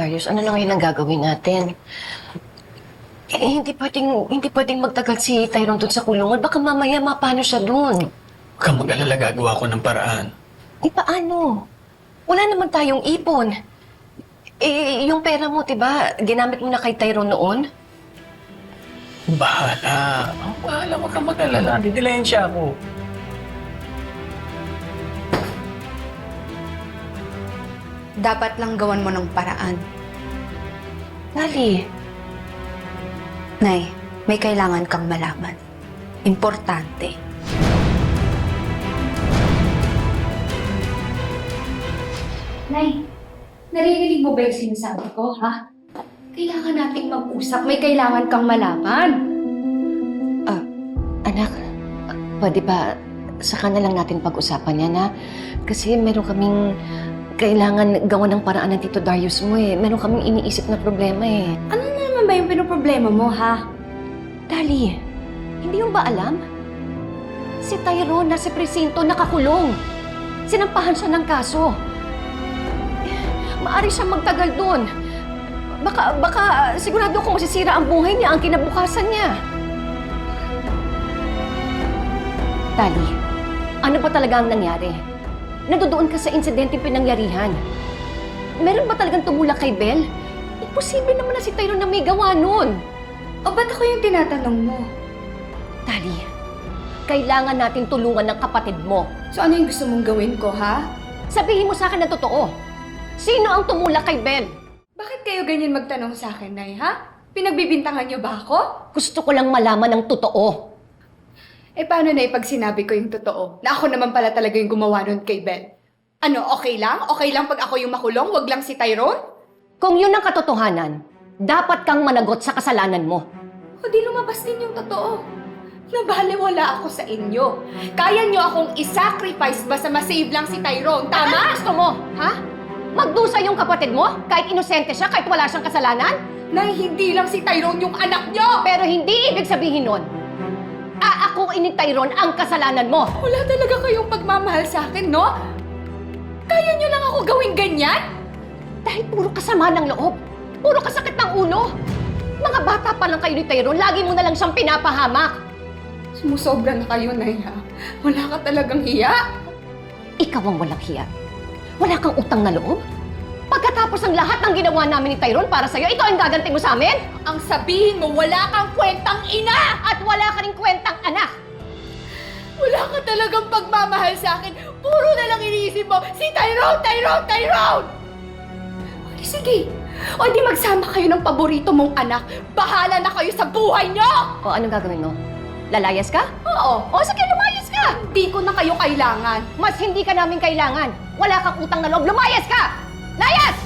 Darius, ano na ngayon ang gagawin natin? Hindi pwedeng magtagal si Tyrone doon sa kulungan. Baka mamaya mapano siya doon. Huwag kang mag-alala, gagawa ko ng paraan. Paano? Wala naman tayong ipon. Yung pera mo, diba, ginamit mo na kay Tyrone noon? Bahala. Bahala, huwag kang mag-alala. Didilayan siya ako. Dapat lang gawan mo ng paraan. Lali, Nay, may kailangan kang malaman. Importante. Nay, naririnig mo ba yung sinasabi ko, ha? Kailangan nating mag-usap. May kailangan kang malaman. anak, pwede ba saka na lang natin pag-usapan yan, ha? Kasi meron kaming kailangan gawan ng paraan ng Tito Darius mo, eh. Meron kaming iniisip na problema, eh. Ano na naman ba yung pinoproblema mo, ha? Dali, hindi yung ba alam? Si Tyrone na si Presinto nakakulong. Sinampahan siya ng kaso. Maari siyang magtagal doon. Baka sigurado kung masisira ang buhay niya, ang kinabukasan niya. Dali, ano ba talaga ang nangyari? Nadodoon ka sa insidente pinangyarihan. Meron ba talagang tumulak kay Belle? Imposible naman na si Tyrone na may gawa nun. O ba't ako yung tinatanong mo? Dali, kailangan natin tulungan ng kapatid mo. So ano yung gusto mong gawin ko, ha? Sabihin mo sa akin na totoo. Sino ang tumulak kay Belle? Bakit kayo ganyan magtanong sa akin, Nay, ha? Pinagbibintangan niyo ba ako? Gusto ko lang malaman ng totoo. Eh paano na pag sinabi ko yung totoo? Na ako naman pala talaga yung gumawa nun kay Belle? Ano, okay lang? Okay lang pag ako yung makulong? Wag lang si Tyrone? Kung yun ang katotohanan, dapat kang managot sa kasalanan mo. O di lumabas din yung totoo. Nabaliwala ako sa inyo. Kaya nyo akong isacrifice basta masave lang si Tyrone, Ano tama? gusto mo, ha? Magdusa yung kapatid mo? Kahit inosente siya, kahit wala siyang kasalanan? Nay, hindi lang si Tyrone yung anak nyo! Pero hindi ibig sabihin nun, aakuin ni Tyrone ang kasalanan mo. Wala talaga kayong pagmamahal sa akin, no? Kaya nyo lang ako gawing ganyan? Dahil puro kasama ng loob. Puro kasakit ng ulo. Mga bata pa lang kayo ni Tyrone, lagi mo na lang siyang pinapahamak. Sumusobra na kayo, Nay, ha? Wala ka talagang hiya? Ikaw ang walang hiya. Wala kang utang na loob? Pagkatapos ng lahat ng ginawa namin ni Tyrone para sa'yo, ikaw ang gaganti mo sa amin? Ang sabihin mo, wala kang kwentang ina! At wala ka rin kwentang anak. Wala ka talagang pagmamahal sa akin. Puro na lang iniisip mo, si Tyrone, Tyrone, Tyrone! Okay, sige. O di magsama kayo ng paborito mong anak. Bahala na kayo sa buhay nyo! O anong gagawin mo? Lalayas ka? Oo. O sige, lumayas ka! Hindi ko na kayo kailangan. Mas hindi ka namin kailangan. Wala kang utang na loob, lumayas ka! Layas!